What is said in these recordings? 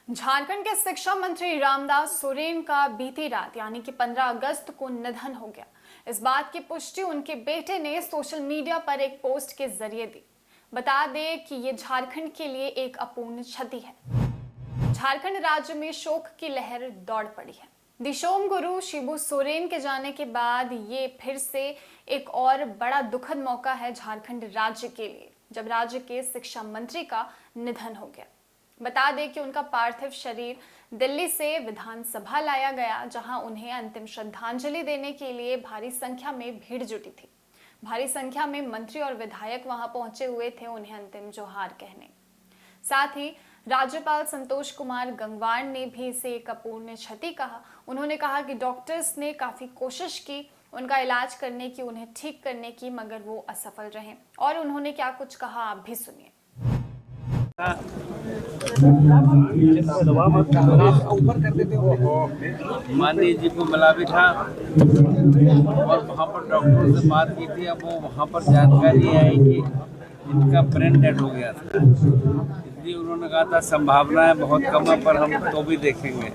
झारखंड के शिक्षा मंत्री रामदास सोरेन का बीती रात यानी कि 15 अगस्त को निधन हो गया। इस बात की पुष्टि उनके बेटे ने सोशल मीडिया पर एक पोस्ट के जरिए दी। बता दें कि ये झारखंड के लिए एक अपूर्ण क्षति है। झारखंड राज्य में शोक की लहर दौड़ पड़ी है। दिशोम गुरु शिबू सोरेन के जाने के बाद ये फिर से एक और बड़ा दुखद मौका है झारखंड राज्य के लिए, जब राज्य के शिक्षा मंत्री का निधन हो गया। बता दें कि उनका पार्थिव शरीर दिल्ली से विधानसभा लाया गया, जहां उन्हें अंतिम श्रद्धांजलि देने के लिए भारी संख्या में भीड़ जुटी थी। भारी संख्या में मंत्री और विधायक वहां पहुंचे हुए थे उन्हें अंतिम जोहार कहने। साथ ही राज्यपाल संतोष कुमार गंगवार ने भी इसे एक अपूर्ण क्षति कहा। उन्होंने कहा कि डॉक्टर्स ने काफी कोशिश की उनका इलाज करने की, उन्हें ठीक करने की, मगर वो असफल रहे। और उन्होंने क्या कुछ कहा आप भी सुनिए। माननीय जी को मिला भी था और वहाँ पर डॉक्टरों से बात की थी। अब वो वहाँ पर जानकारी आई कि इनका ब्रेन डेड हो गया था, इसलिए उन्होंने कहा था संभावनाएं बहुत कम है, पर हम तो भी देखेंगे।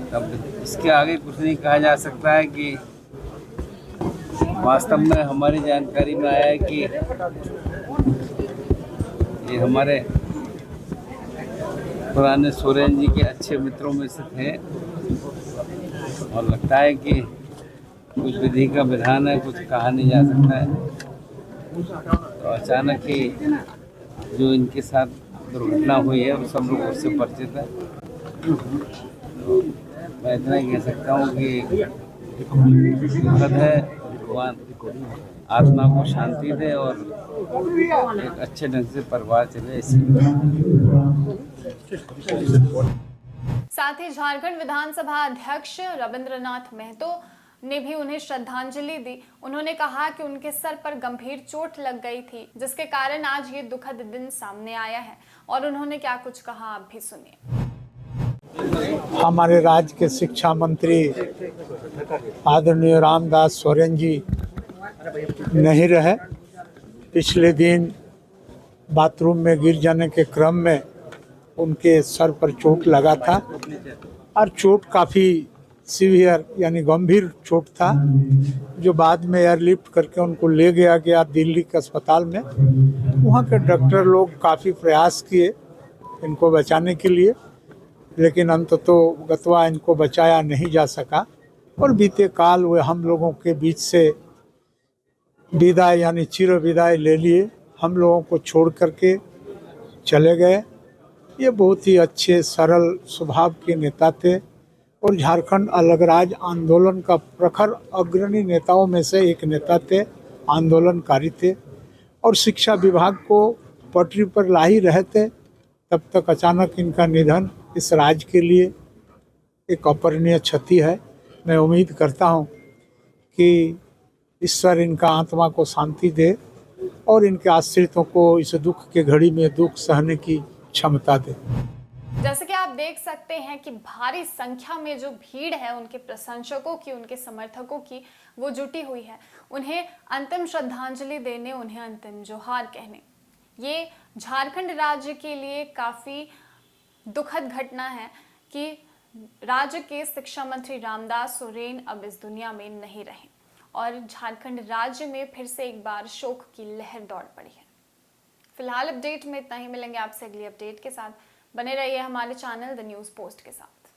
तब इसके आगे कुछ नहीं कहा जा सकता है कि वास्तव में हमारी जानकारी में आया है कि ये हमारे पुराने सोरेन जी के अच्छे मित्रों में से थे और लगता है कि कुछ विधि का विधान है, कुछ कहा नहीं जा सकता है। तो अचानक ही जो इनके साथ दुर्घटना हुई है वो सब लोग उससे परिचित है। तो मैं इतना ही कह सकता हूँ कि दुखद है। भगवान आत्मा को शांति दे और एक अच्छे ढंग से परिवार चले इसी। साथ ही झारखंड विधानसभा अध्यक्ष रविंद्रनाथ महतो ने भी उन्हें श्रद्धांजलि दी। उन्होंने कहा कि उनके सर पर गंभीर चोट लग गई थी, जिसके कारण आज ये दुखद दिन सामने आया है। और उन्होंने क्या कुछ कहा आप भी सुनिए। हमारे राज्य के शिक्षा मंत्री आदरणीय रामदास सोरेन जी नहीं रहे। पिछले दिन बाथरूम में गिर जाने के क्रम में उनके सर पर चोट लगा था और चोट काफ़ी सीवियर यानी गंभीर चोट था, जो बाद में एयरलिफ्ट करके उनको ले गया दिल्ली के अस्पताल में। वहाँ के डॉक्टर लोग काफ़ी प्रयास किए इनको बचाने के लिए, लेकिन अंततः गतवा इनको बचाया नहीं जा सका और बीते काल वे हम लोगों के बीच से विदाई यानी चिर विदाई ले लिए, हम लोगों को छोड़ करके चले गए। ये बहुत ही अच्छे सरल स्वभाव के नेता थे और झारखंड अलग राज्य आंदोलन का प्रखर अग्रणी नेताओं में से एक नेता थे, आंदोलनकारी थे और शिक्षा विभाग को पटरी पर ला ही रहे थे। तब तक अचानक इनका निधन इस राज्य के लिए एक अपूरणीय क्षति है। मैं उम्मीद करता हूँ कि ईश्वर इनका आत्मा को शांति दे और इनके आश्रितों को इस दुख के घड़ी में दुख सहने की क्षमता दे। जैसे कि आप देख सकते हैं कि भारी संख्या में जो भीड़ है उनके प्रशंसकों की, उनके समर्थकों की, वो जुटी हुई है उन्हें अंतिम श्रद्धांजलि देने, उन्हें अंतिम जोहार कहने। ये झारखंड राज्य के लिए काफ़ी दुखद घटना है कि राज्य के शिक्षा मंत्री रामदास सोरेन अब इस दुनिया में नहीं रहे और झारखंड राज्य में फिर से एक बार शोक की लहर दौड़ पड़ी है। फिलहाल अपडेट में इतना ही। मिलेंगे आपसे अगली अपडेट के साथ। बने रहिए हमारे चैनल द न्यूज़ पोस्ट के साथ।